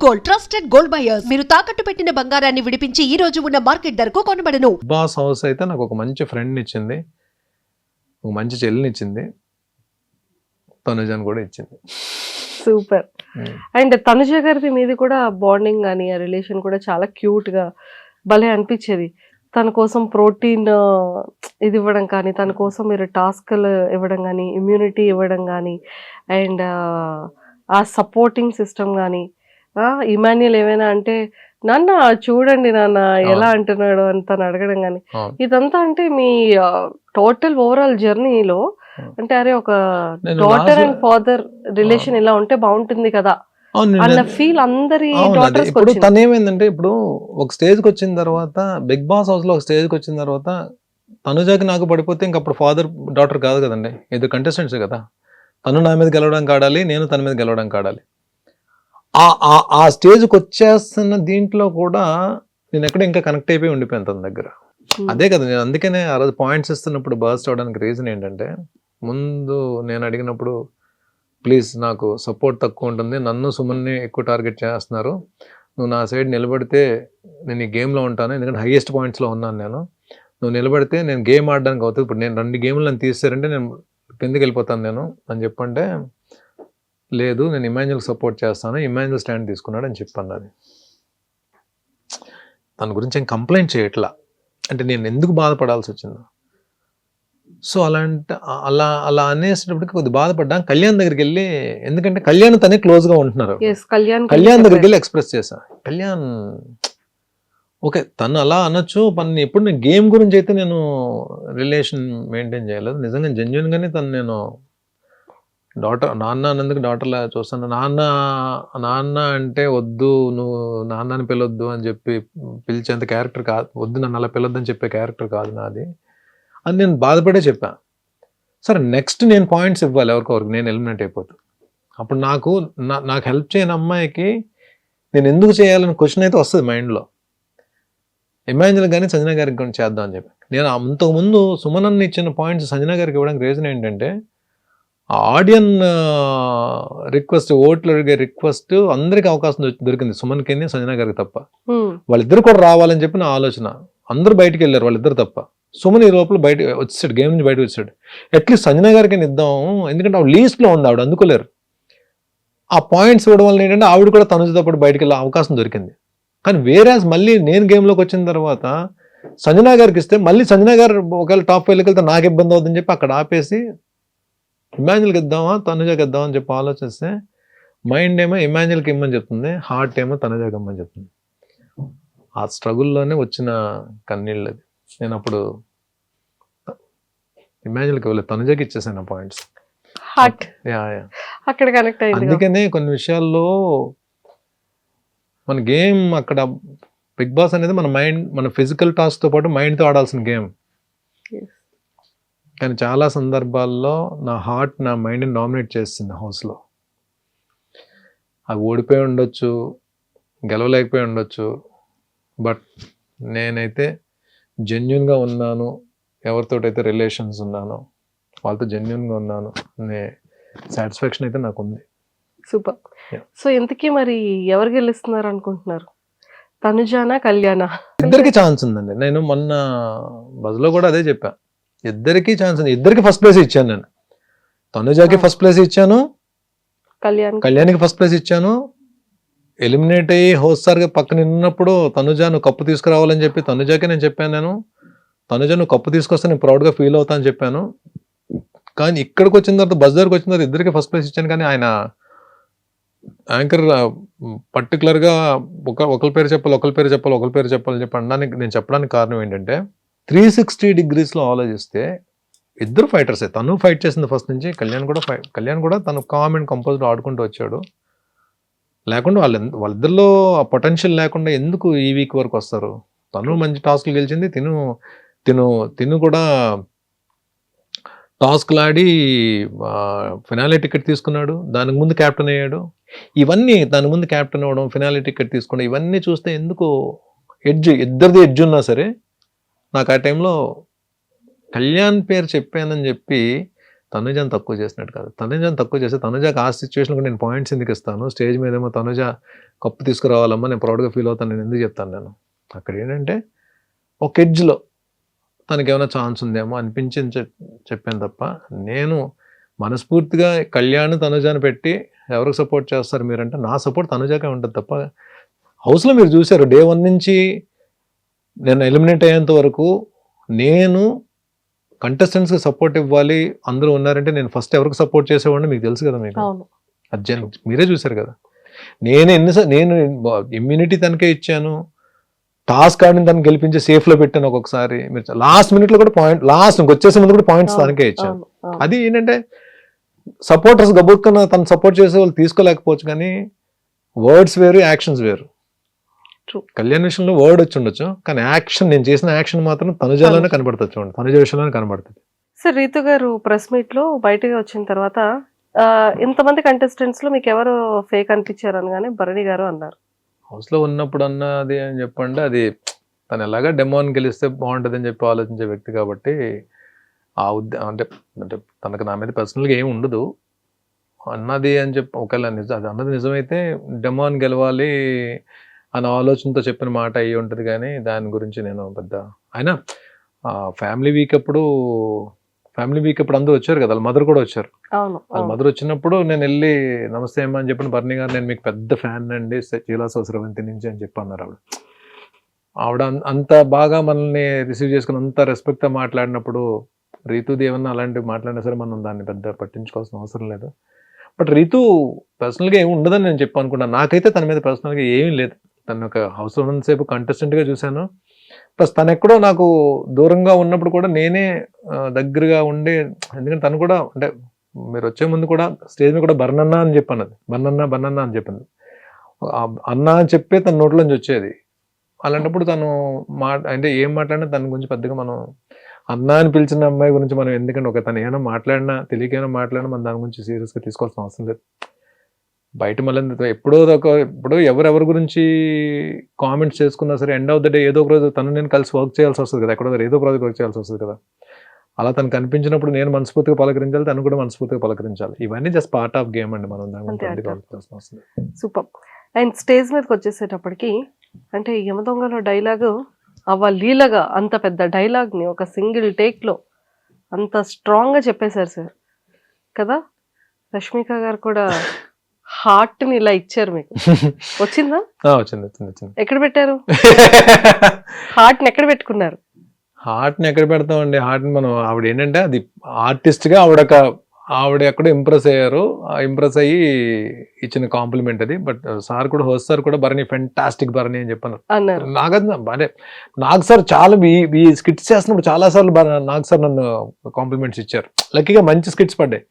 Gold, trusted gold buyers. మీరు తాకట్టు పెట్టిన బంగారాన్ని విడిపించి ఈ రోజు ఉన్న మార్కెట్ ధరకు కొనబడను. బాస్ హౌస్ అయితే నాకు ఒక మంచి ఫ్రెండ్ ఇచ్చింది, ఒక మంచి చెల్లిని ఇచ్చింది, తనుజాని కూడా ఇచ్చింది. సూపర్. అండ్ తనుజ గారిది మీది కూడా బాండింగ్ కానీ ఆ రిలేషన్ కూడా చాలా క్యూట్ గా భలే అనిపించేది. తన కోసం ప్రోటీన్ ఇది ఇవ్వడం కానీ, తన కోసం మీరు టాస్క్లు ఇవ్వడం కానీ, ఇమ్యూనిటీ ఇవ్వడం కానీ, అండ్ ఆ సపోర్టింగ్ సిస్టమ్ కానీ, ఇమాన్యుల్ ఏమైనా అంటే నాన్న చూడండి నాన్న ఎలా అంటున్నాడు అని తను అడగడం కానీ, ఇదంతా అంటే మీ టోటల్ ఓవరాల్ జర్నీలో అంటే అరే ఒక డాటర్ అండ్ ఫాదర్ రిలేషన్ ఇలా ఉంటే బాగుంటుంది కదా అన్న ఫీల్ అందరి డాటర్స్ ఇప్పుడు తను ఏమైందంటే, ఇప్పుడు ఒక స్టేజ్కి వచ్చిన తర్వాత, బిగ్ బాస్ హౌస్ లో ఒక స్టేజ్కి వచ్చిన తర్వాత తనుజాకి నాకు పడిపోతే ఇంక అప్పుడు ఫాదర్ డాటర్ కాదు కదండి, ఇద్దరు కంటెస్టెంట్స్ కదా. తను నా మీద గెలవడానికి ఆడాలి, నేను తన మీద గెలవడానికి ఆడాలి. ఆ స్టేజ్కి వచ్చేస్తున్న దీంట్లో కూడా నేను ఎక్కడ ఇంకా కనెక్ట్ అయిపోయి ఉండిపోయాను తన దగ్గర. అదే కదా, నేను అందుకనే ఆ రోజు పాయింట్స్ ఇస్తున్నప్పుడు బర్స్ట్ అవడానికి రీజన్ ఏంటంటే, ముందు నేను అడిగినప్పుడు ప్లీజ్ నాకు సపోర్ట్ తక్కువ ఉంటుంది, నన్ను సుమన్ని ఎక్కువ టార్గెట్ చేస్తున్నారు, నువ్వు నా సైడ్ నిలబడితే నేను ఈ గేమ్లో ఉంటాను, ఎందుకంటే హైయెస్ట్ పాయింట్స్లో ఉన్నాను నేను, నువ్వు నిలబడితే నేను గేమ్ ఆడడానికి అవుతుంది, ఇప్పుడు నేను 2 గేమ్లు నన్ను తీసారంటే నేను కిందకి వెళ్ళిపోతాను నేను అని చెప్పంటే, లేదు నేను ఇమాన్యుల్ సపోర్ట్ చేస్తాను, ఇమాన్యుల్ స్టాండ్ తీసుకున్నాడు అని చెప్పాను. అది తన గురించి ఏం కంప్లైంట్ చేయట్లా, అంటే నేను ఎందుకు బాధపడాల్సి వచ్చింది. సో అలా అనేసేటప్పటికి కొద్దిగా బాధపడ్డా. కళ్యాణ్ దగ్గరికి వెళ్ళి, ఎందుకంటే కళ్యాణ్ తనే క్లోజ్గా ఉంటున్నారు, కళ్యాణ్ దగ్గరికి వెళ్ళి ఎక్స్ప్రెస్ చేశా. కళ్యాణ్ ఓకే తను అలా అనొచ్చు, పని ఎప్పుడు నేను గేమ్ గురించి అయితే నేను రిలేషన్ మెయింటైన్ చేయలేదు. నిజంగా జెన్యున్గానే తను నేను డాటర్ నాన్న అన్నందుకు డాటర్లా చూస్తాను. నాన్న అంటే వద్దు, నువ్వు నాన్న అని పిలవద్దు అని చెప్పి పిలిచేంత క్యారెక్టర్ కాదు, వద్దు నన్ను అలా పిలవద్దు అని చెప్పే క్యారెక్టర్ కాదు నాది అని నేను బాధపడే చెప్పాను. సరే నెక్స్ట్ నేను పాయింట్స్ ఇవ్వాలి ఎవరికొరికి, నేను ఎలిమినేట్ అయిపోతాను. అప్పుడు నాకు హెల్ప్ చేయని అమ్మాయికి నేను ఎందుకు చేయాలని క్వశ్చన్ అయితే వస్తుంది మైండ్లో. ఇమాన్యుల్ కానీ సంజన గారికి కూడా చేద్దాం అని చెప్పి నేను అంతకుముందు సుమనన్ని ఇచ్చిన పాయింట్స్ సంజన గారికి ఇవ్వడానికి రీజన్ ఏంటంటే, ఆడియన్ రిక్వెస్ట్, ఓట్లు అడిగే రిక్వెస్ట్ అందరికి అవకాశం దొరికింది, సుమన్కి సంజన గారికి తప్ప. వాళ్ళిద్దరు కూడా రావాలని చెప్పి నా ఆలోచన. అందరూ బయటికి వెళ్ళారు వాళ్ళిద్దరు తప్ప. సుమన్ ఈ లోపల బయట వచ్చాడు, గేమ్ నుంచి బయటకు వచ్చాడు. అట్లీస్ట్ సంజన గారికి ఇద్దాం, ఎందుకంటే ఆవిడ లీస్ట్లో ఉంది, ఆవిడ అందుకోలేరు. ఆ పాయింట్స్ ఇవ్వడం వల్ల ఏంటంటే ఆవిడ కూడా తనుజతో పాటు బయటకు వెళ్ళే అవకాశం దొరికింది. కానీ వేరేస్ మళ్ళీ నేను గేమ్లోకి వచ్చిన తర్వాత సంజన గారికి ఇస్తే మళ్ళీ సంజన గారు ఒకవేళ టాప్ 5లోకి వెళ్తే నాకు ఇబ్బంది అవుతుందని చెప్పి అక్కడ ఆపేసి ఇమాన్యుల్కి ఇద్దామా తనుజకి ఇద్దామా అని చెప్పి ఆలోచిస్తే, మైండ్ ఏమో ఇమాన్యుల్కి ఇమ్మని చెప్తుంది, హార్ట్ ఏమో తనుజకి ఇమ్మని చెప్తుంది. ఆ స్ట్రగుల్లోనే వచ్చిన కన్నీళ్ళు అది. నేను అప్పుడు ఇమాన్యుల్కి ఇవ్వలేదు, తనుజకి ఇచ్చేసాను పాయింట్స్. అందుకనే కొన్ని విషయాల్లో మన గేమ్ అక్కడ బిగ్ బాస్ అనేది మన మైండ్, మన ఫిజికల్ టాస్క్తో పాటు మైండ్తో ఆడాల్సిన గేమ్. కానీ చాలా సందర్భాల్లో నా హార్ట్ నా మైండ్ని డామినేట్ చేస్తుంది హౌస్లో. అవి ఓడిపోయి ఉండొచ్చు, గెలవలేకపోయి ఉండొచ్చు, బట్ నేనైతే జెన్యున్గా ఉన్నాను, ఎవరితోటైతే రిలేషన్స్ ఉన్నానో వాళ్ళతో జెన్యున్గా ఉన్నాను అనే సాటిస్ఫాక్షన్ అయితే నాకు ఉంది. సూపర్. సో ఇంతకీ మరి ఎవరు గెలుస్తున్నారు అనుకుంటున్నారు, తనుజానా కళ్యాణా? ఇద్దరికి ఛాన్స్ ఉందండి. నేను మొన్న బజ్లో కూడా అదే చెప్పా, ఇద్దరికి ఛాన్స్ ఉంది. ఇద్దరికి ఫస్ట్ ప్లేస్ ఇచ్చాను నేను. తనుజాకి ఫస్ట్ ప్లేస్ ఇచ్చాను, కళ్యాణ్కి ఫస్ట్ ప్లేస్ ఇచ్చాను. ఎలిమినేట్ అయ్యి హోస్టార్గా పక్కన ఉన్నప్పుడు తనుజా నువ్వు కప్పు తీసుకురావాలని చెప్పి తనుజాకి నేను చెప్పాను. నేను తనుజా నువ్వు కప్పు తీసుకొస్తే నేను ప్రౌడ్గా ఫీల్ అవుతా అని చెప్పాను. కానీ ఇక్కడికి వచ్చిన తర్వాత బస్ దగ్గరకు వచ్చిన తర్వాత ఇద్దరికి ఫస్ట్ ప్లేస్ ఇచ్చాను. కానీ ఆయన యాంకర్ పర్టికులర్గా ఒకరి పేరు చెప్పాలని చెప్పి అనడానికి నేను చెప్పడానికి కారణం ఏంటంటే, 360 degreesలో ఆలోచిస్తే ఇద్దరు ఫైటర్సే. తను ఫైట్ చేసింది ఫస్ట్ నుంచి, కళ్యాణ్ కూడా తను కామ్ అండ్ కంపోజ్డ్ ఆడుకుంటూ వచ్చాడు. లేకుండా వాళ్ళిద్దరిలో ఆ పొటెన్షియల్ లేకుండా ఎందుకు ఈ వీక్ వరకు వస్తారు? తను మంచి టాస్క్లు గెలిచింది, తిను కూడా టాస్క్లు ఆడి ఫినాలే టికెట్ తీసుకున్నాడు, దానికి ముందు క్యాప్టెన్ అయ్యాడు. ఇవన్నీ దాని ముందు క్యాప్టెన్ అవ్వడం, ఫినాలే టికెట్ తీసుకోవడం, ఇవన్నీ చూస్తే ఎందుకు ఇద్దరిది ఎడ్జ్ ఉన్నా సరే నాకు ఆ టైంలో కళ్యాణ్ పేరు చెప్పానని చెప్పి తనుజాని తక్కువ చేసినట్టు కాదు. తనుజాని తక్కువ చేస్తే తనుజాకి ఆ సిచ్యువేషన్ కూడా నేను పాయింట్స్ ఎందుకు ఇస్తాను? స్టేజ్ మీద ఏమో తనుజ కప్పు తీసుకురావాలమ్మా, నేను ప్రౌడ్గా ఫీల్ అవుతాను, నేను ఎందుకు చెప్తాను నేను? అక్కడ ఏంటంటే ఒక ఎడ్జ్లో తనకి ఏమైనా ఛాన్స్ ఉందేమో అనిపించింది చెప్పాను తప్ప, నేను మనస్ఫూర్తిగా కళ్యాణ్ తనుజాని పెట్టి ఎవరికి సపోర్ట్ చేస్తారు మీరంటే నా సపోర్ట్ తనుజాకే ఉంటుంది తప్ప. హౌస్లో మీరు చూశారు డే 1 నుంచి నేను ఎలిమినేట్ అయ్యేంత వరకు నేను కంటెస్టెంట్స్కి సపోర్ట్ ఇవ్వాలి, అందరూ ఉన్నారంటే నేను ఫస్ట్ ఎవరికి సపోర్ట్ చేసేవాడిని మీకు తెలుసు కదా. మీకు అవును. అర్జున్ మీరే చూశారు కదా. నేను నేను ఇమ్యూనిటీ తనకే ఇచ్చాను, టాస్క్ ఆడిని తను గెలిపించి సేఫ్లో పెట్టాను. ఒక్కొక్కసారి మీరు లాస్ట్ మినిట్లో కూడా లాస్ట్ వచ్చేసే ముందు కూడా పాయింట్స్ తనకే ఇచ్చాను. అది ఏంటంటే సపోర్టర్స్ గబుక్కున తను సపోర్ట్ చేసే వాళ్ళు తీసుకోలేకపోవచ్చు, కానీ వర్డ్స్ వేరు, యాక్షన్స్ వేరు. కళ్యాణ్ విషయంలో వర్డ్ వచ్చి ఉండొచ్చు, కానీ యాక్షన్, నేను చేసిన యాక్షన్ మాత్రం తనుజాలోనే కనబడుతుంది. చూడండి, తనుజ విషయంలోనే కనబడుతుంది. సార్ రీతు గారు ప్రెస్ మీట్ లో బయటకు వచ్చిన తర్వాత ఇంతమంది కంటెస్టెంట్స్ లో మీకు ఎవరు ఫేక్ అనిపించారు అనగానే భరణి గారు అన్నారు. హౌస్లో ఉన్నప్పుడు అన్నది అని చెప్పండి, అది తను ఎలాగా డెమోని గెలిస్తే బాగుంటుంది అని చెప్పి ఆలోచించే వ్యక్తి కాబట్టి ఆ అంటే తనకు నా మీద పర్సనల్గా ఏమి ఉండదు అన్నది అని చెప్పి, ఒకవేళ అది అన్నది నిజమైతే డెమోని గెలవాలి అనే ఆలోచనతో చెప్పిన మాట అయ్యి ఉంటుంది. కానీ దాని గురించి నేను పెద్ద అయినా ఫ్యామిలీ వీక్ అప్పుడు అందరూ వచ్చారు కదా, వాళ్ళ మదర్ కూడా వచ్చారు. వాళ్ళ మదర్ వచ్చినప్పుడు నేను వెళ్ళి నమస్తే అమ్మా అని చెప్పిన, భరణి గారు నేను మీకు పెద్ద ఫ్యాన్ అండి చీలాస స్రవంతి నుంచి అని చెప్పి అన్నారు. ఆవిడ అంత బాగా మనల్ని రిసీవ్ చేసుకుని అంత రెస్పెక్ట్గా మాట్లాడినప్పుడు, రీతుది ఏమన్నా అలాంటివి మాట్లాడినా సరే మనం దాన్ని పెద్ద పట్టించుకోవాల్సిన అవసరం లేదు. బట్ రీతు పర్సనల్గా ఏమి ఉండదని నేను చెప్పి అనుకున్నాను. నాకైతే తన మీద పర్సనల్గా ఏమీ లేదు. తను ఒక హౌస్లో ఉన్నంతసేపు కంటెస్టెంట్గా చూశాను. ప్లస్ తను ఎక్కడో నాకు దూరంగా ఉన్నప్పుడు కూడా నేనే దగ్గరగా ఉండి, ఎందుకంటే తను కూడా అంటే మీరు వచ్చే ముందు కూడా స్టేజ్ మీద కూడా బర్నన్న అని చెప్పాను, బర్నన్న అని చెప్పింది. అన్న అని చెప్పే తన నోట్లోంచి వచ్చేది. అలాంటప్పుడు తను అంటే ఏం మాట్లాడినా తన గురించి పెద్దగా మనం అన్న అని పిలిచిన అమ్మాయి గురించి మనం ఎందుకంటే ఒక తను ఏమైనా మాట్లాడినా తెలియకైనా మాట్లాడినా మనం దాని గురించి సీరియస్గా తీసుకోవాల్సిన అవసరం లేదు. బయట మళ్ళీ ఎప్పుడో ఎవరెవరి గురించి కామెంట్స్ చేసుకున్నా సరే ఎండ్ ఆఫ్ ద డే ఏదో ఒక రోజు తను నేను కలిసి వర్క్ చేయాల్సి వస్తుంది కదా, ఎక్కడో ఏదో ప్రాజెక్ట్ వర్క్ చేయాల్సి వస్తుంది కదా. అలా తను కనిపించినప్పుడు నేను మనస్ఫూర్తిగా పలకరించాలి, తను కూడా మనస్ఫూర్తిగా పలకరించాలి. ఇవన్నీ జస్ట్ పార్ట్ ఆఫ్ గేమ్ అండి. మనం దాని గురించి సూపర్. అండ్ స్టేజ్ మీదకి వచ్చేసేటప్పటికి అంటే యమదొంగలో డైలాగు లీలగా అంత పెద్ద డైలాగ్ని ఒక సింగిల్ టేక్లో అంత స్ట్రాంగ్గా చెప్పేశారు సార్ కదా. రష్మిక గారు కూడా హార్ట్ని ఇలా ఇచ్చారు మీకు. వచ్చిందా? వచ్చింది. ఎక్కడ పెట్టారు హార్ట్ని? ఎక్కడ పెట్టుకున్నారు? హార్ట్ని ఎక్కడ పెడతామండి? హార్ట్ని మనం ఆవిడ ఏంటంటే అది ఆర్టిస్ట్గా ఆవిడ ఎక్కడో ఇంప్రెస్ అయ్యి ఇచ్చిన కాంప్లిమెంట్ అది. బట్ సార్ కూడా హోస్ట్ సార్ కూడా భరణి ఫెంటాస్టిక్ భరణి అని చెప్పాను. నాకు సార్ చాలా ఈ స్కిట్స్ చేస్తున్నప్పుడు చాలా సార్లు నాకు సార్ నన్ను కాంప్లిమెంట్స్ ఇచ్చారు. లక్కీగా మంచి స్కిట్స్ పడ్డాయి.